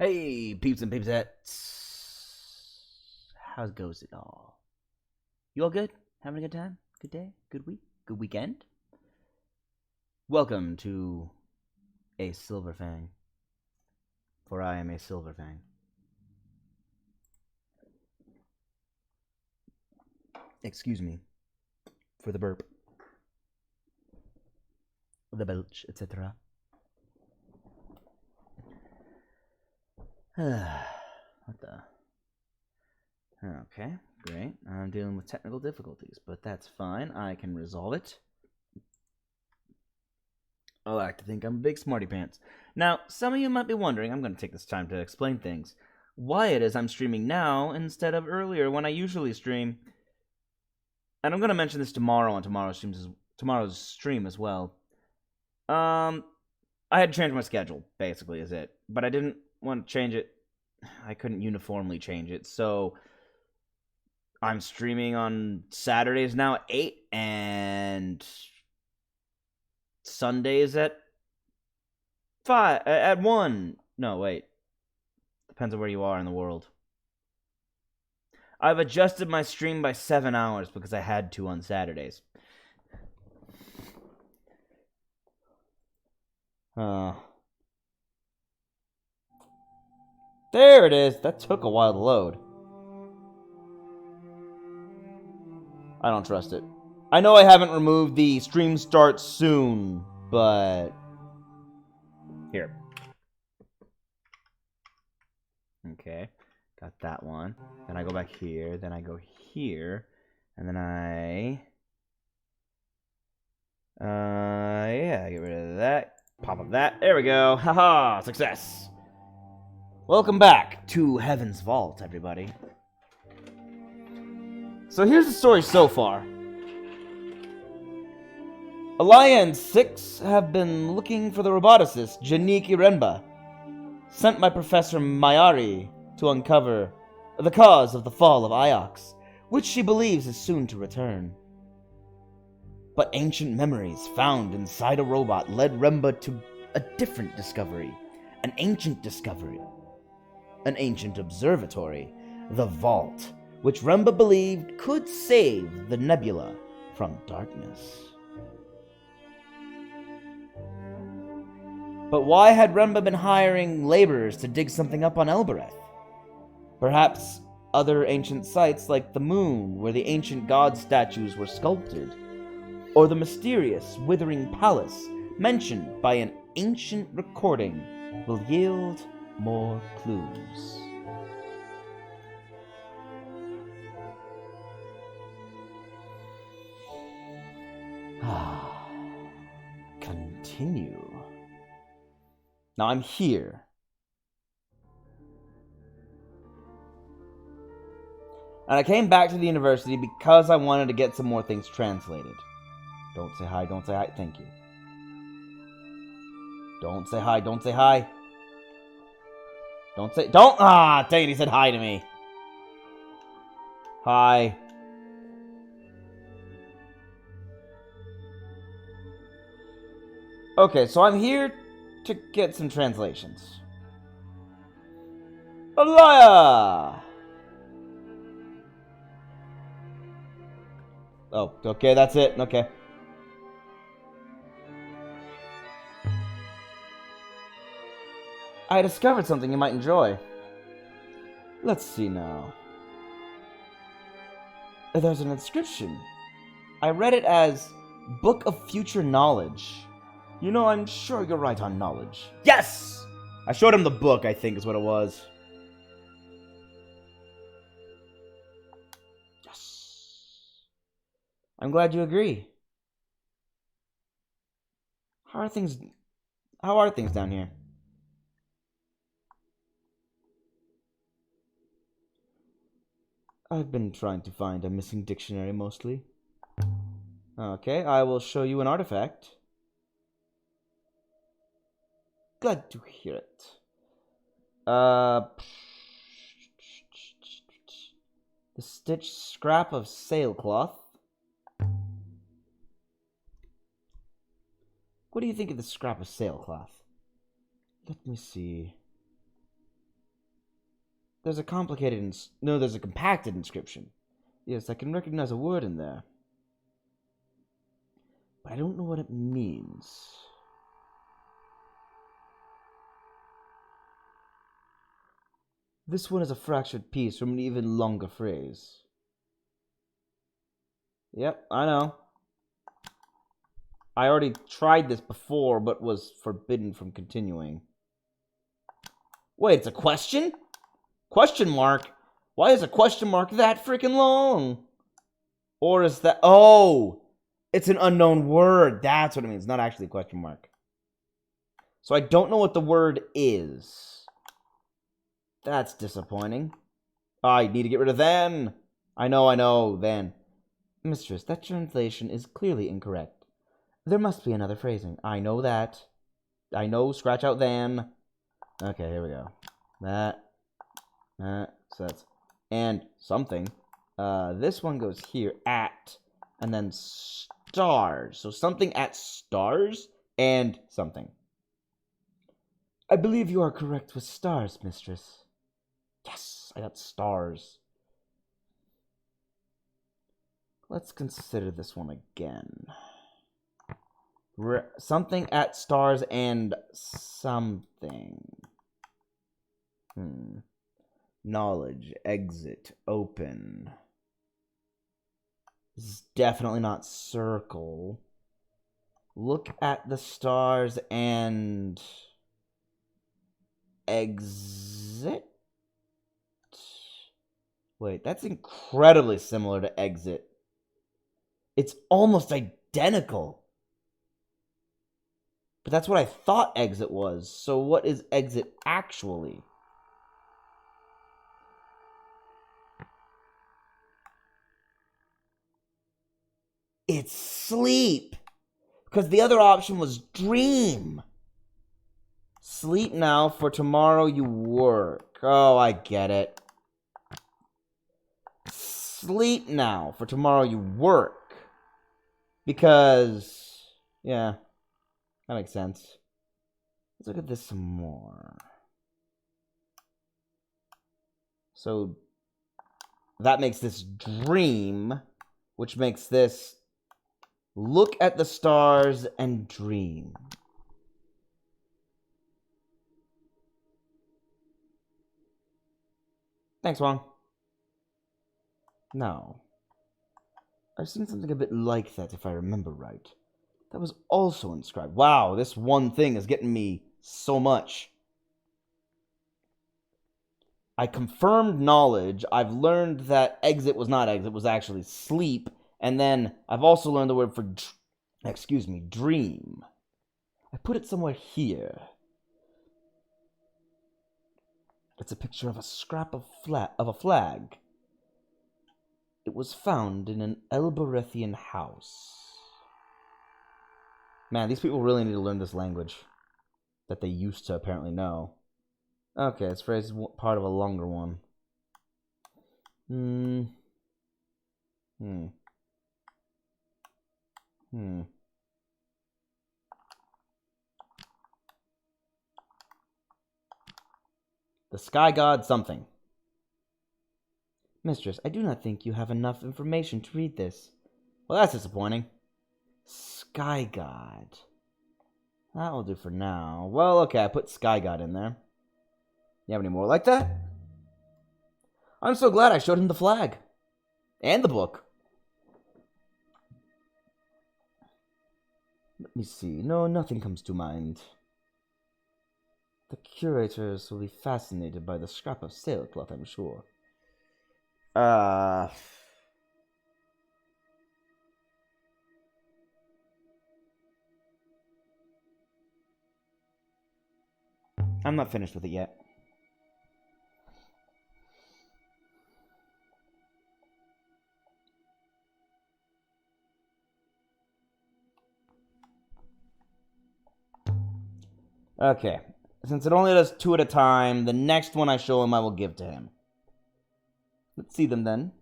Hey, peeps and peepsettes. How goes it all? You all good? Having a good time? Good day? Good week? Good weekend? Welcome to a Silver Fang, for I am a Silver Fang. Excuse me for the burp, the belch, etc. What the? Okay, great. I'm dealing with technical difficulties, but that's fine. I can resolve it. I like to think I'm a big smarty pants. Now, some of you might be wondering, I'm going to take this time to explain things, why it is I'm streaming now instead of earlier when I usually stream. And I'm going to mention this tomorrow on tomorrow's stream as well. I had to change my schedule, basically, is it. But I didn't want to change it. I couldn't uniformly change it, so I'm streaming on Saturdays now at 8, and Sundays at 5, at 1. No, wait. Depends on where you are in the world. I've adjusted my stream by 7 hours because I had to on Saturdays. There it is. That took a while to load. I don't trust it. I know I haven't removed the stream start soon, but here. Okay, got that one. Then I go back here, then I go here, and then yeah, get rid of that. Pop up that. There we go. Haha, success. Welcome back to Heaven's Vault, everybody. So here's the story so far. Alaya and Six have been looking for the roboticist, Janik Irenba, sent by Professor Mayari to uncover the cause of the fall of Iox, which she believes is soon to return. But ancient memories found inside a robot led Remba to a different discovery. An ancient discovery. An ancient observatory. The Vault, which Remba believed could save the nebula from darkness. But why had Remba been hiring laborers to dig something up on Elbereth? Perhaps other ancient sites like the moon, where the ancient god statues were sculpted, or the mysterious Withering Palace, mentioned by an ancient recording, will yield more clues. Continue. Now I'm here. And I came back to the university because I wanted to get some more things translated. Don't say hi, don't say hi. Thank you. Don't say hi, don't say hi. Don't. Dang it, he said hi to me. Hi. Okay, so I'm here to get some translations. Alaya! Oh, okay, that's it. Okay. I discovered something you might enjoy. Let's see now. There's an inscription. I read it as Book of Future Knowledge. You know, I'm sure you're right on knowledge. Yes! I showed him the book, I think is what it was. Yes. I'm glad you agree. How are things down here? I've been trying to find a missing dictionary mostly. Okay, I will show you an artifact. Glad to hear it. The stitched scrap of sailcloth. What do you think of the scrap of sailcloth? Let me see. there's a compacted inscription. Yes, I can recognize a word in there. But I don't know what it means. This one is a fractured piece from an even longer phrase. Yep, I know. I already tried this before, but was forbidden from continuing. Wait, it's a question? Question mark? Why is a question mark that freaking long? Or is that... Oh! It's an unknown word. That's what it means. Not actually a question mark. So I don't know what the word is. That's disappointing. I need to get rid of then. I know, then. Mistress, that translation is clearly incorrect. There must be another phrasing. I know that. I know, scratch out then. Okay, here we go. That. So that's... And something. This one goes here, at. And then stars. So something at stars and something. I believe you are correct with stars, mistress. Yes, I got stars. Let's consider this one again. Something at stars and something. Knowledge, exit, open. This is definitely not circle. Look at the stars and exit. Wait, that's incredibly similar to exit. It's almost identical. But that's what I thought exit was. So what is exit actually? It's sleep. Because the other option was dream. Sleep now, for tomorrow you work. Oh, I get it. Sleep now, for tomorrow you work. Because, yeah, that makes sense. Let's look at this some more. So, that makes this dream, which makes this look at the stars and dream. Thanks, Wong. No. I've seen something a bit like that, if I remember right. That was also inscribed. Wow, this one thing is getting me so much. I confirmed knowledge. I've learned that exit was not exit, was actually sleep. And then I've also learned the word for, dream. I put it somewhere here. It's a picture of a scrap of a flag. It was found in an Elberethian house. Man, these people really need to learn this language that they used to apparently know. Okay, this phrase is part of a longer one. The sky god something. Mistress, I do not think you have enough information to read this. Well, that's disappointing. Sky god. That will do for now. Well, okay, I put sky god in there. You have any more like that? I'm so glad I showed him the flag. And the book. Let me see. No, nothing comes to mind. The curators will be fascinated by the scrap of sailcloth, I'm sure. I'm not finished with it yet. Okay. Since it only does 2 at a time, the next one I show him I will give to him. Let's see them then.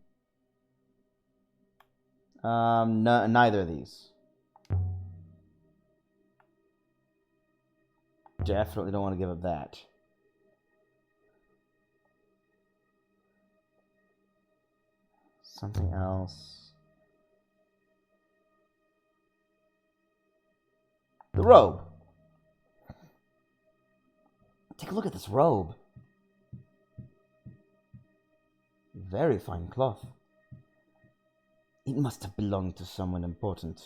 Neither of these. Definitely don't want to give up that. Something else. The robe. Take a look at this robe. Very fine cloth. It must have belonged to someone important.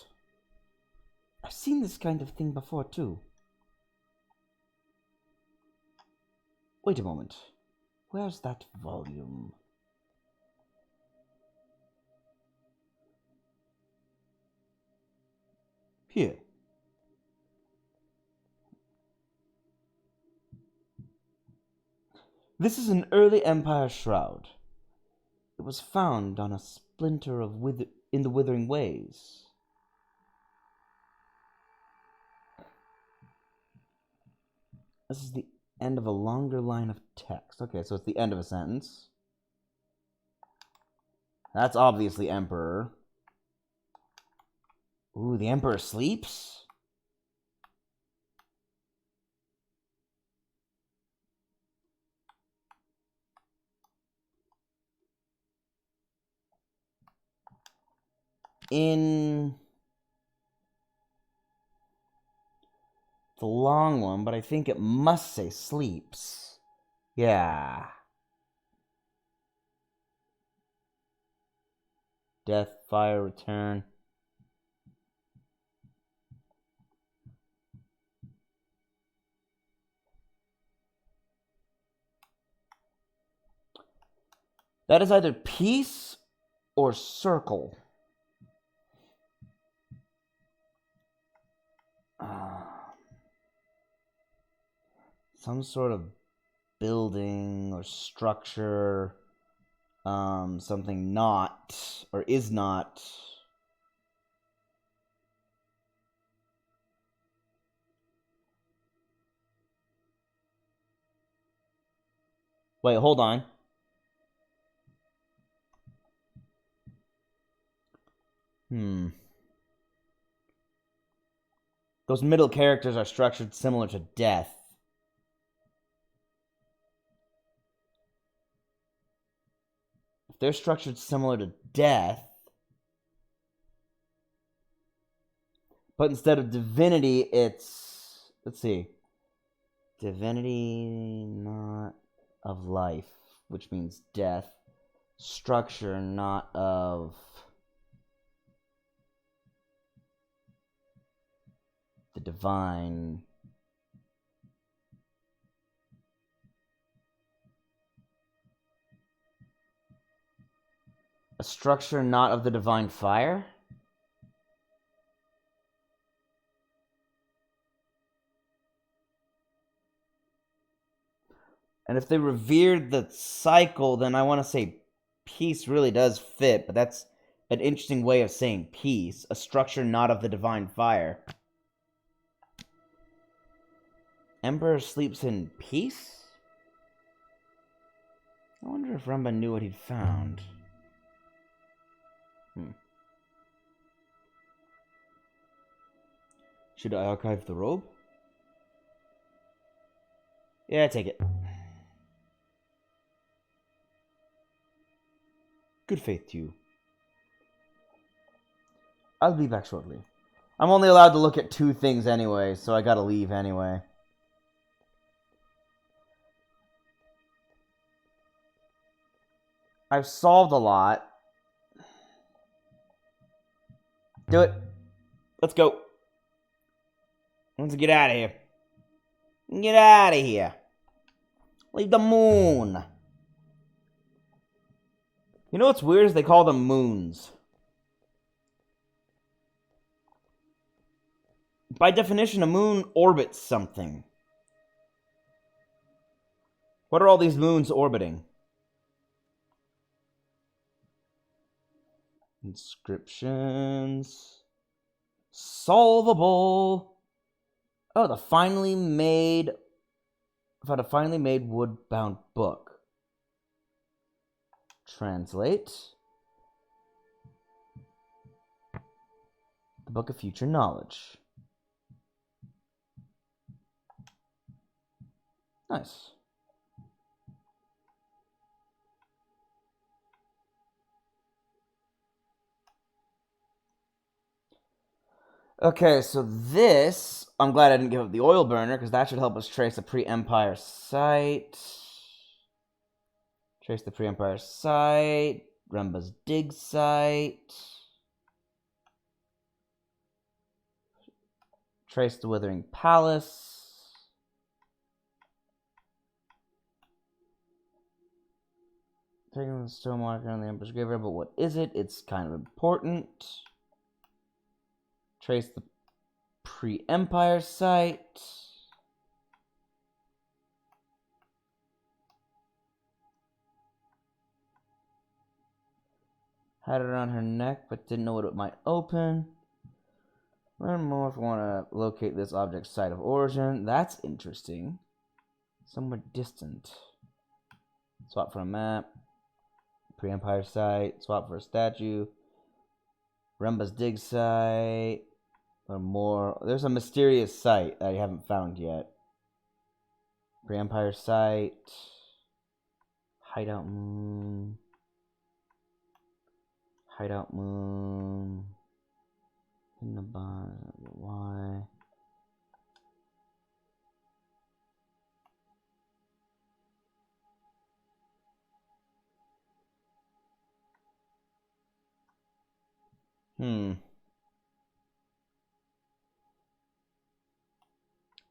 I've seen this kind of thing before, too. Wait a moment. Where's that volume? Here. This is an early Empire shroud. It was found on a splinter of in the Withering Ways. This is the end of a longer line of text. Okay, so it's the end of a sentence. That's obviously Emperor. Ooh, the Emperor sleeps? In the long one, but I think it must say sleeps. Yeah. Death, fire, return. That is either peace or circle. Some sort of building or structure. Something not, or is not. Wait, hold on. Those middle characters are structured similar to death. If they're structured similar to death, but instead of divinity, it's... Let's see. Divinity, not of life, which means death. Structure, not of... the divine. A structure not of the divine fire? And if they revered the cycle, then I want to say peace really does fit, but that's an interesting way of saying peace. A structure not of the divine fire. Emperor sleeps in peace? I wonder if Remba knew what he'd found. Should I archive the robe? Yeah, take it. Good faith to you. I'll be back shortly. I'm only allowed to look at 2 things anyway, so I gotta leave anyway. I've solved a lot. Do it. Let's go. Let's get out of here. Get out of here. Leave the moon. You know what's weird is they call them moons. By definition, a moon orbits something. What are all these moons orbiting? Inscriptions. Solvable. Oh, the finally made... Found a finally made wood-bound book. Translate. The Book of Future Knowledge. Nice. Okay, so this... I'm glad I didn't give up the oil burner, because that should help us trace a pre-Empire site. Trace the pre-Empire site. Remba's dig site. Trace the Withering Palace. Taking the stone marker on the Emperor's graveyard, but what is it? It's kind of important. Trace the pre-Empire site. Had it around her neck, but didn't know what it might open. Learn more if you want to locate this object's site of origin. That's interesting. Somewhere distant. Swap for a map. Pre-Empire site. Swap for a statue. Remba's dig site. Or more. There's a mysterious site that I haven't found yet. Pre-Empire site. Hideout moon. Hideout moon. In the bottom. Why?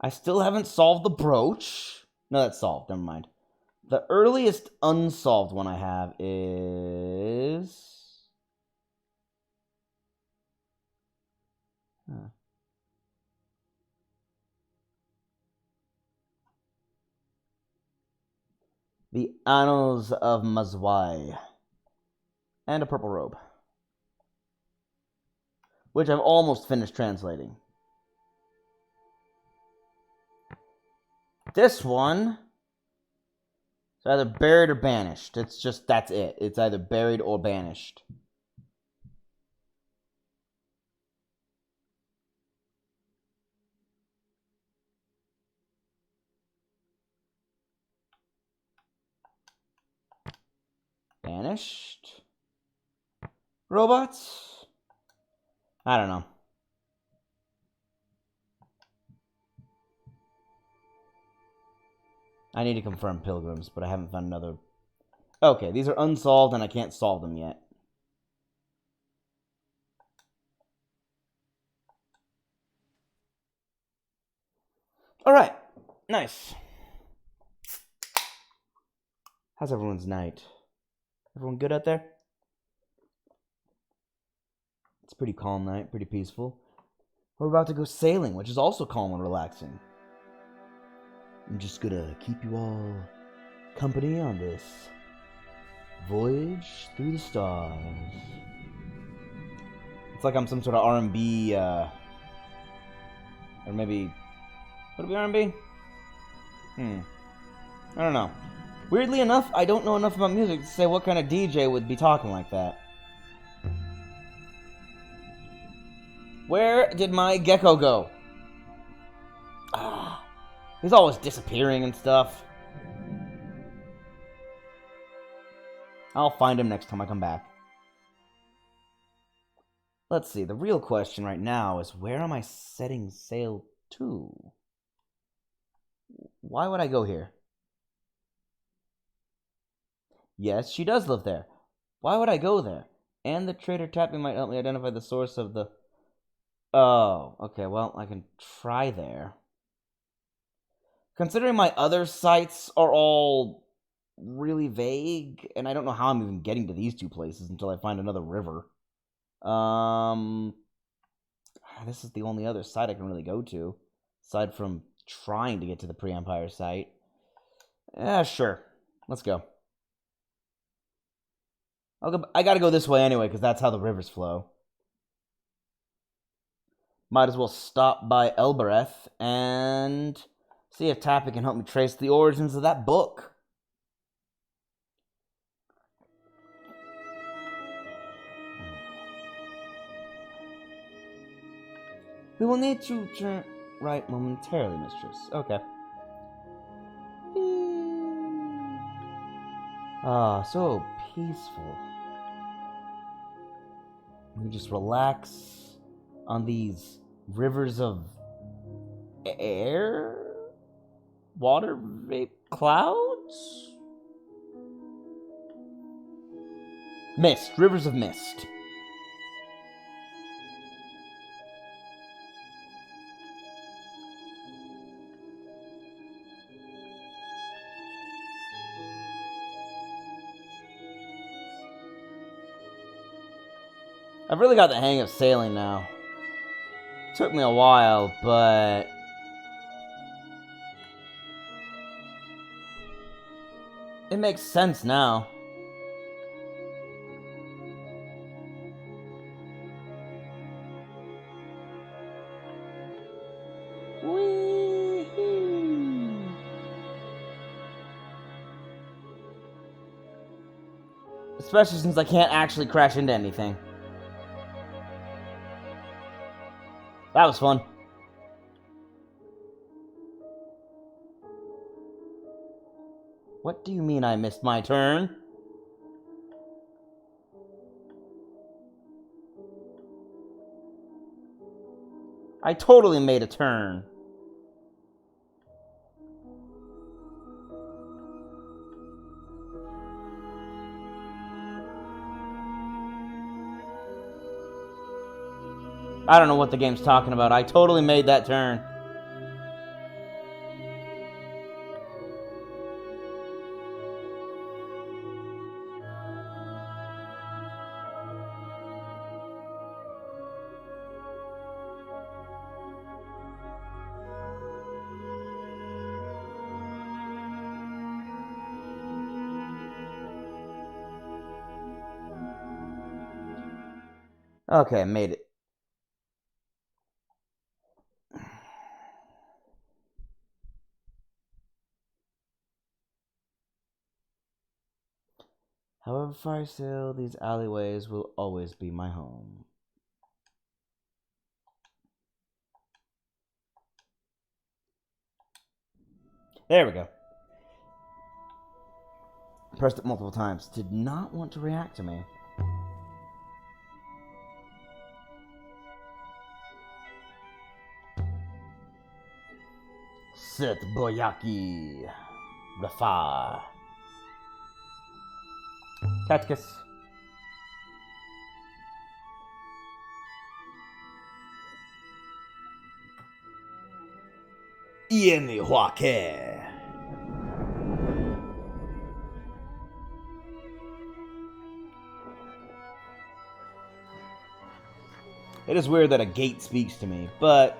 I still haven't solved the brooch. No, that's solved. Never mind. The earliest unsolved one I have is... The Annals of Mazwai. And a purple robe. Which I've almost finished translating. This one is either buried or banished. It's just, that's it. It's either buried or banished. Banished? Robots? I don't know. I need to confirm pilgrims, but I haven't found another. Okay, these are unsolved and I can't solve them yet. Alright, nice. How's everyone's night? Everyone good out there? It's a pretty calm night, pretty peaceful. We're about to go sailing, which is also calm and relaxing. I'm just gonna keep you all company on this voyage through the stars. It's like I'm some sort of R&B, or maybe... Would it be R&B? I don't know. Weirdly enough, I don't know enough about music to say what kind of DJ would be talking like that. Where did my gecko go? He's always disappearing and stuff. I'll find him next time I come back. Let's see, the real question right now is where am I setting sail to? Why would I go here? Yes, she does live there. Why would I go there? And the trader tapping might help me identify the source of the... Oh, okay, well, I can try there. Considering my other sites are all really vague, and I don't know how I'm even getting to these two places until I find another river. This is the only other site I can really go to, aside from trying to get to the pre-Empire site. Yeah, sure. Let's go. I gotta go this way anyway, because that's how the rivers flow. Might as well stop by Elbereth and see if Tappy can help me trace the origins of that book. We will need to turn right momentarily, mistress. Okay. Ah, so peaceful. We just relax on these Rivers of air? Water? Clouds? Mist. Rivers of mist. I've really got the hang of sailing now. It took me a while, but it makes sense now. Whee! Especially since I can't actually crash into anything. That was fun. What do you mean I missed my turn? I totally made a turn. I don't know what the game's talking about. I totally made that turn. Okay, made it. However far I sail, these alleyways will always be my home. There we go. Pressed it multiple times. Did not want to react to me. Set Boyaki. Rafa. Tacticus. Ienihuake. It is weird that a gate speaks to me, but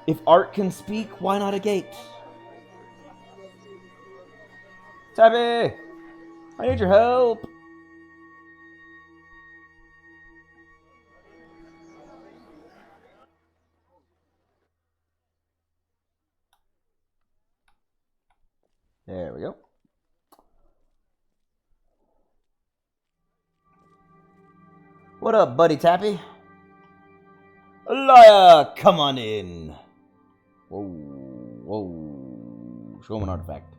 if art can speak, why not a gate? Tabby! I need your help! There we go. What up, buddy Tappy? Alaya, come on in. Whoa, whoa. Show him an artifact.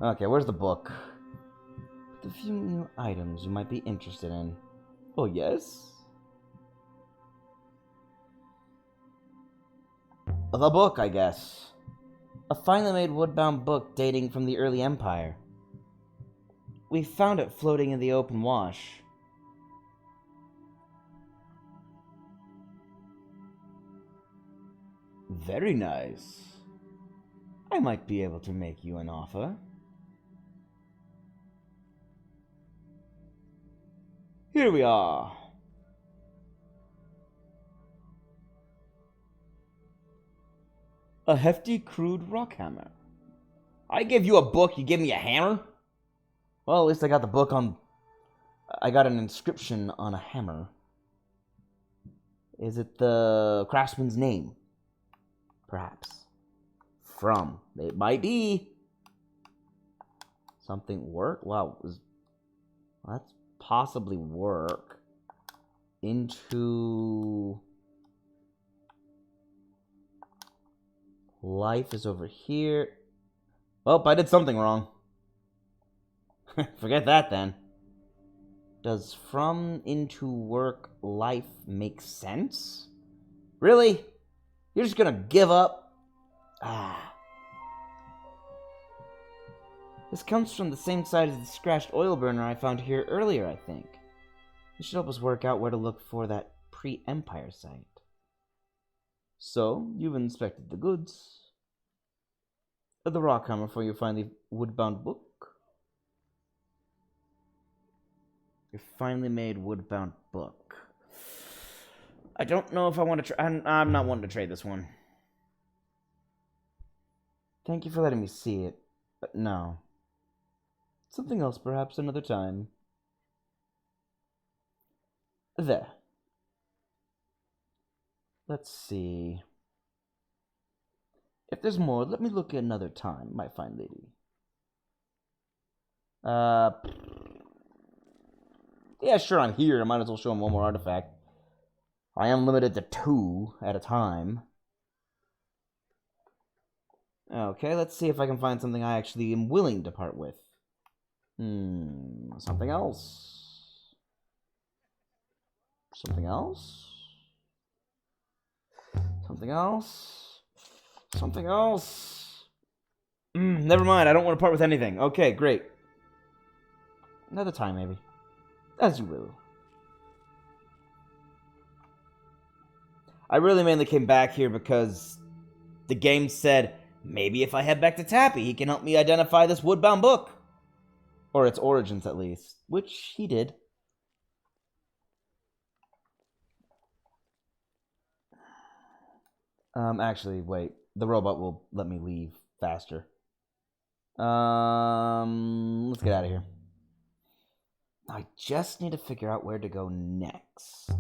Okay, where's the book? With a few new items you might be interested in. Oh, yes? The book, I guess. A finely made wood-bound book dating from the early Empire. We found it floating in the open wash. Very nice. I might be able to make you an offer. Here we are. A hefty, crude rock hammer. I give you a book, you give me a hammer? Well, at least I got the book on... I got an inscription on a hammer. Is it the craftsman's name? Perhaps. From. It might be. Something work? Wow. Let's possibly work into... Life is over here. Oh, I did something wrong. Forget that then. Does from into work life make sense? Really? You're just gonna give up? Ah. This comes from the same side as the scratched oil burner I found here earlier, I think. This should help us work out where to look for that pre-Empire site. So, you've inspected the goods. The rock hammer before you find the wood-bound book. Your finely made wood-bound book. I don't know if I want to I'm not wanting to trade this one. Thank you for letting me see it, but no. Something else, perhaps, another time. There. Let's see. If there's more, let me look another time, my fine lady. Yeah, sure, I'm here. I might as well show him one more artifact. I am limited to 2 at a time. Okay, let's see if I can find something I actually am willing to part with. Something else. Something else. Something else. Something else. Never mind, I don't want to part with anything. Okay, great. Another time, maybe. As you will. I really mainly came back here because the game said, maybe if I head back to Tappy, he can help me identify this wood-bound book. Or its origins, at least. Which he did. Actually, wait. The robot will let me leave faster. Let's get out of here. I just need to figure out where to go next.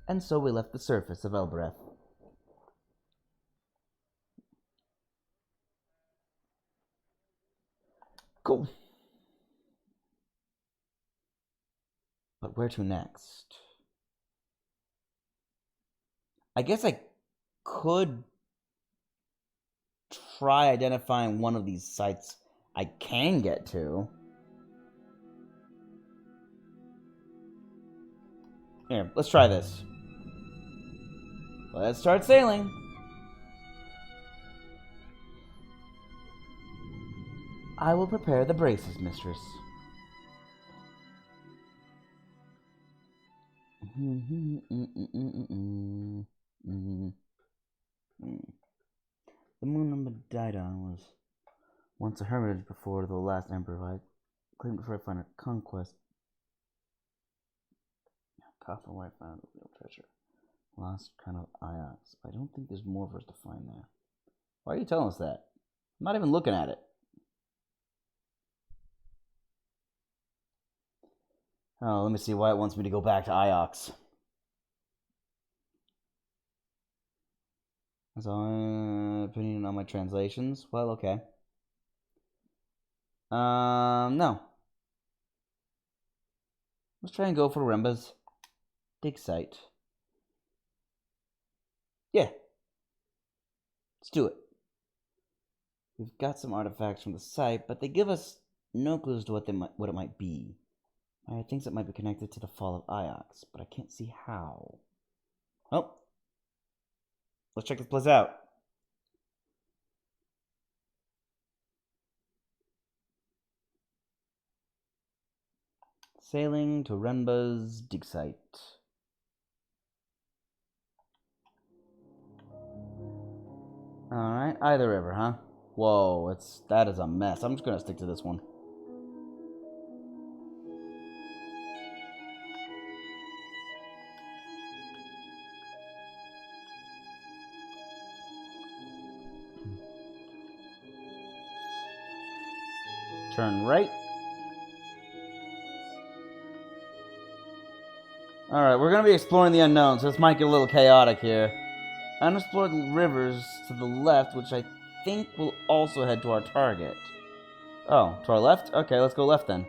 And so we left the surface of Elbereth. Cool. But where to next? I guess I could try identifying one of these sites I can get to. Here, let's try this. Let's start sailing. I will prepare the braces, mistress. The moon on Didon was once a hermitage before the last emperor. I claimed before I find a conquest. Coffin where I found a real treasure. Lost kind of Iox. I don't think there's more for us to find there. Why are you telling us that? I'm not even looking at it. Oh, let me see why it wants me to go back to Iox. So, opinion on my translations? Well, okay. No. Let's try and go for Remba's dig site. Yeah. Let's do it. We've got some artifacts from the site, but they give us no clues to what it might be. I think it might be connected to the fall of Iox, but I can't see how. Oh. Let's check this place out. Sailing to Renba's dig site. Alright, either river, huh? Whoa, that is a mess. I'm just gonna stick to this one. Turn right. Alright, we're gonna be exploring the unknown, so this might get a little chaotic here. Unexplored rivers to the left, which I think will also head to our target. Oh, to our left? Okay, let's go left then.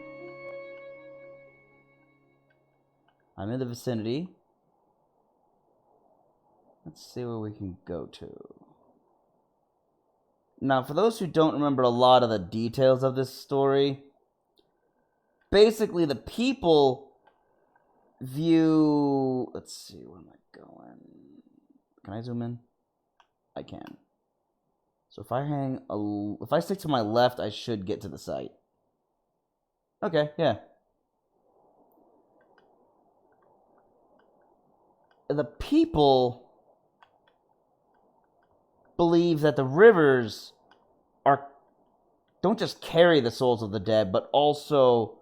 I'm in the vicinity. Let's see where we can go to. Now, for those who don't remember a lot of the details of this story, basically the people view... Let's see, where am I going? Can I zoom in? I can. So if I stick to my left, I should get to the site. Okay, yeah. The people believe that the rivers don't just carry the souls of the dead, but also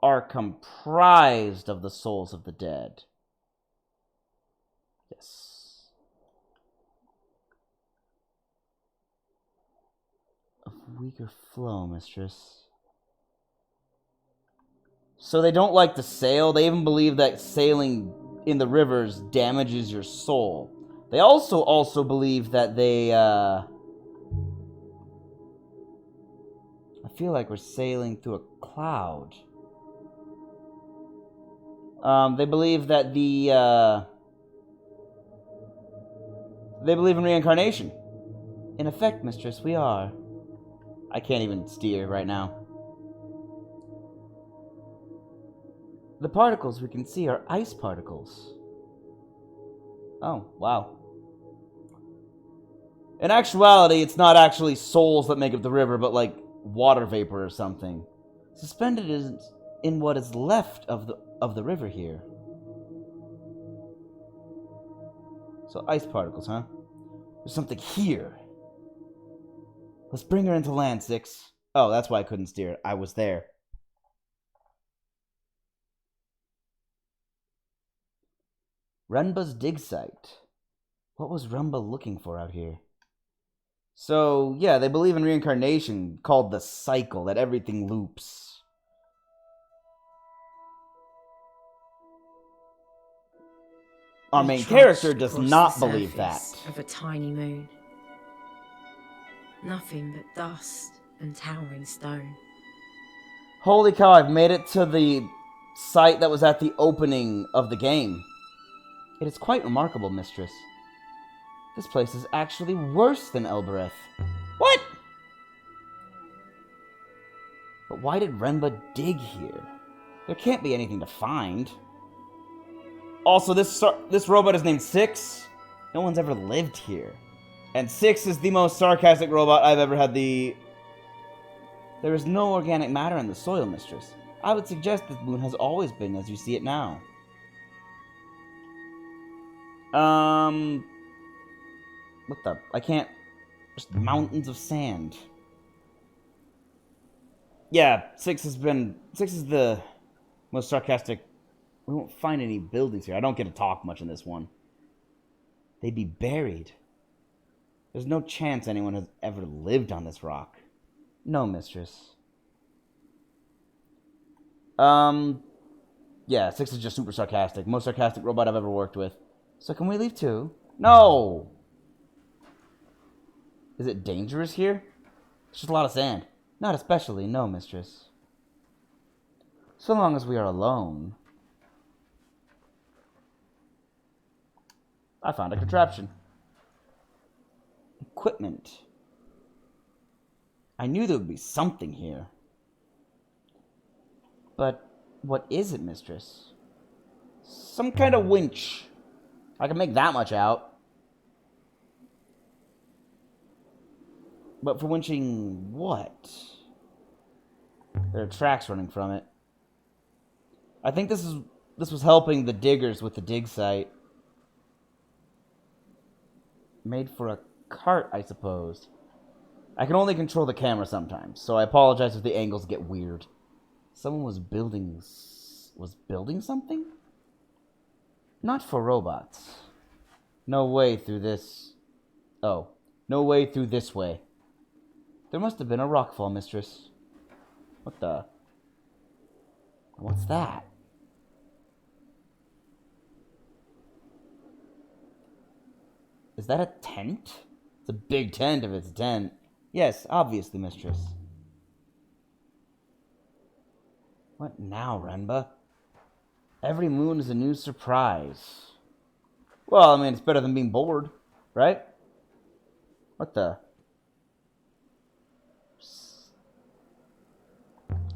are comprised of the souls of the dead. Yes. Of weaker flow, mistress. So they don't like to sail. They even believe that sailing in the rivers damages your soul. They also believe that I feel like we're sailing through a cloud. They believe that they believe in reincarnation. In effect, mistress, we are. I can't even steer right now. The particles we can see are ice particles. Oh, wow. In actuality, it's not actually souls that make up the river, but like water vapor or something. Suspended in what is left of the river here. So ice particles, huh? There's something here. Let's bring her into land, Six. Oh, that's why I couldn't steer. I was there. Renba's dig site. What was Renba looking for out here? So, yeah, they believe in reincarnation, called the cycle, that everything loops. Our main character does not believe that. Of a tiny moon. Nothing but dust and towering stone. Holy cow, I've made it to the site that was at the opening of the game. It is quite remarkable, mistress. This place is actually worse than Elbereth. What? But why did Renba dig here? There can't be anything to find. Also, this robot is named Six. No one's ever lived here. And Six is the most sarcastic robot I've ever had the... There is no organic matter in the soil, mistress. I would suggest this moon has always been as you see it now. What the... I can't... Just mountains of sand. Yeah, Six is the most sarcastic... We won't find any buildings here. I don't get to talk much in this one. They'd be buried. There's no chance anyone has ever lived on this rock. No, mistress. Yeah, Six is just super sarcastic. Most sarcastic robot I've ever worked with. So can we leave too? No! Is it dangerous here? It's just a lot of sand. Not especially, no, mistress. So long as we are alone. I found a contraption. Equipment. I knew there would be something here. But what is it, mistress? Some kind of winch. I can make that much out. But for winching what? There are tracks running from it. I think this was helping the diggers with the dig site. Made for a cart, I suppose. I can only control the camera sometimes, so I apologize if the angles get weird. Someone was building something? Not for robots. No way through this. Oh, no way through this way. There must have been a rockfall, mistress. What the? What's that? Is that a tent? It's a big tent if it's a tent. Yes, obviously, mistress. What now, Renba? Every moon is a new surprise. Well, I mean, it's better than being bored, right? What the?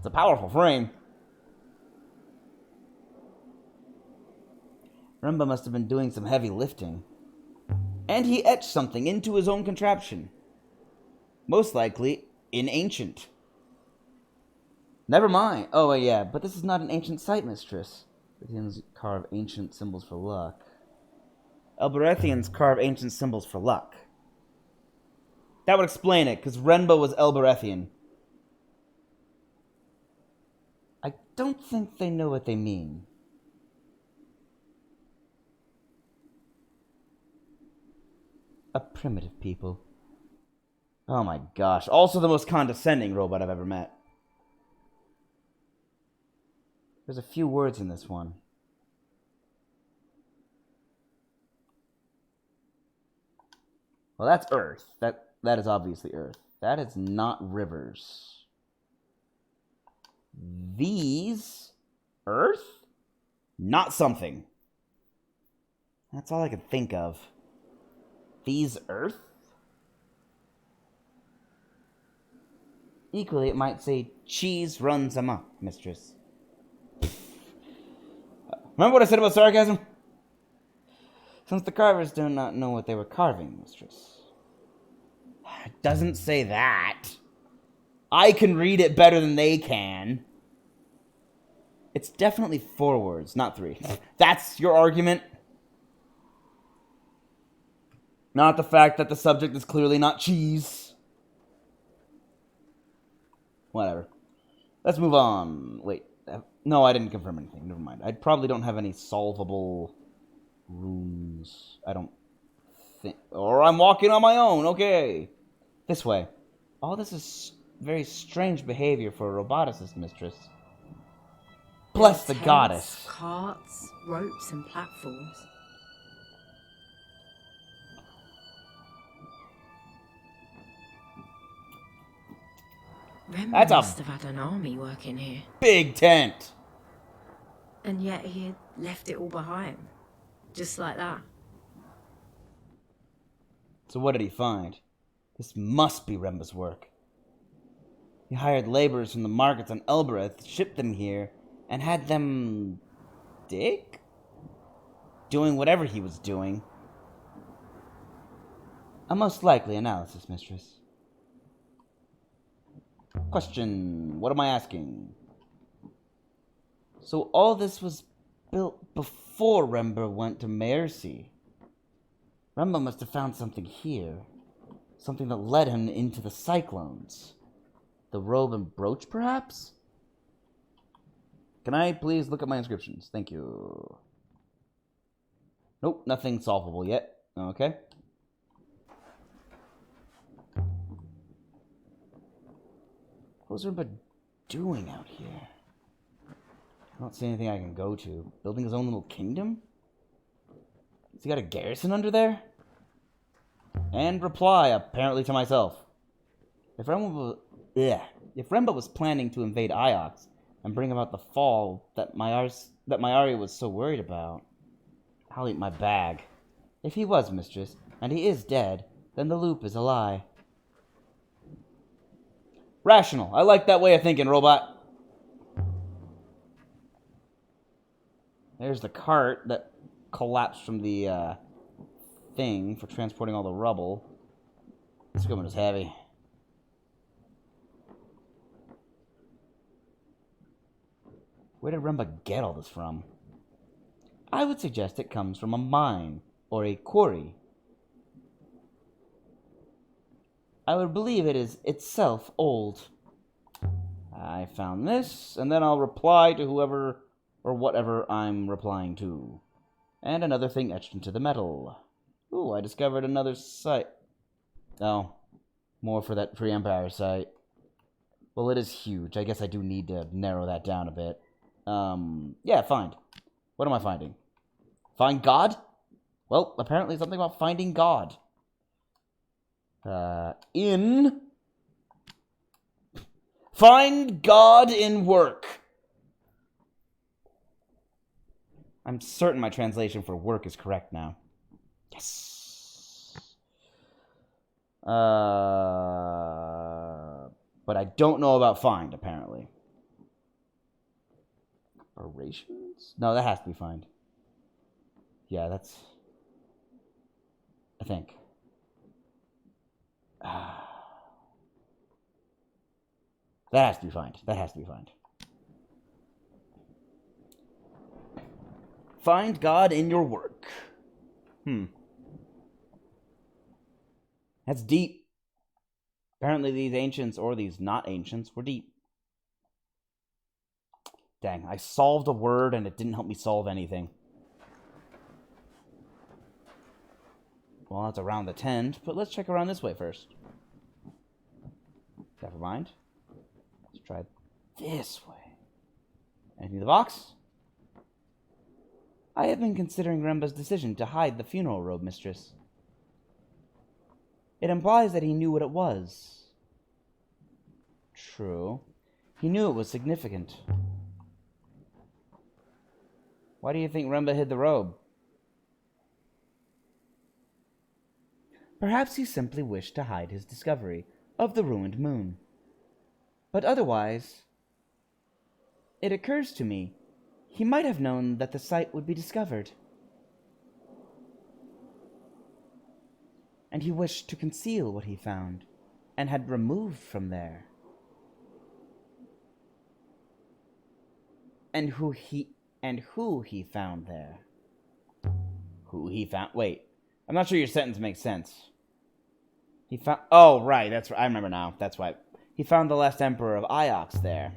a powerful frame. Remba must have been doing some heavy lifting. And he etched something into his own contraption. Most likely, in ancient. Never mind. Oh, yeah, but this is not an ancient site, mistress. Elberethians carve ancient symbols for luck. Elberethians carve ancient symbols for luck. That would explain it, because Renba was Elberethian. I don't think they know what they mean. A primitive people. Oh my gosh. Also the most condescending robot I've ever met. There's a few words in this one. Well, that's Earth. That is obviously Earth. That is not rivers. These... Earth? Not something. That's all I could think of. These Earth? Equally, it might say, cheese runs amok, mistress. Remember what I said about sarcasm? Since the carvers do not know what they were carving, mistress. It doesn't say that. I can read it better than they can. It's definitely 4 words, not 3. That's your argument? Not the fact that the subject is clearly not cheese. Whatever. Let's move on. Wait. No, I didn't confirm anything. Never mind. I probably don't have any solvable runes. I don't think... Or I'm walking on my own. Okay. This way. All this is very strange behavior for a roboticist, mistress. Bless the goddess. Carts, ropes, and platforms. Renba must have had an army working here. Big tent. And yet he had left it all behind. Just like that. So what did he find? This must be Renba's work. He hired laborers from the markets on Elbereth, shipped them here, and had them... dig? Doing whatever he was doing. A most likely analysis, mistress. Question. What am I asking? So all this was built before Renba went to Mercy. Renba must have found something here. Something that led him into the cyclones. The robe and brooch, perhaps? Can I please look at my inscriptions? Thank you. Nope, nothing solvable yet. Okay. What's Renba doing out here? I don't see anything I can go to. Building his own little kingdom? Has he got a garrison under there? And reply, apparently to myself. If Renba was planning to invade Iox and bring about the fall that Mayari was so worried about, I'll eat my bag. If he was, mistress, and he is dead, then the loop is a lie. Rational. I like that way of thinking, robot. There's the cart that collapsed from the thing for transporting all the rubble. This equipment is heavy. Where did Renba get all this from? I would suggest it comes from a mine or a quarry. I would believe it is itself old. I found this, and then I'll reply to whoever or whatever I'm replying to. And another thing etched into the metal. Ooh, I discovered another site. Oh, more for that pre-Empire site. Well, it is huge. I guess I do need to narrow that down a bit. Yeah, find. What am I finding? Find God? Well, apparently something about finding God. Find God in work. I'm certain my translation for work is correct now. Yes. But I don't know about find, apparently. Decorations? No, that has to be find. Yeah, that's... I think. That has to be find. That has to be find. Find God in your work. That's deep. Apparently these ancients, or these not ancients, were deep. Dang, I solved a word and it didn't help me solve anything. Well, that's around the tent, but let's check around this way first. Never mind. Let's try this way. Anything in the box? I have been considering Remba's decision to hide the funeral robe, mistress. It implies that he knew what it was. True. He knew it was significant. Why do you think Remba hid the robe? Perhaps he simply wished to hide his discovery of the ruined moon. But otherwise, it occurs to me, he might have known that the site would be discovered. And he wished to conceal what he found, and had removed from there. And who he found there. Who he found... Wait. I'm not sure your sentence makes sense. He found... Oh, right. That's right. I remember now. That's why. He found the last emperor of Iox there.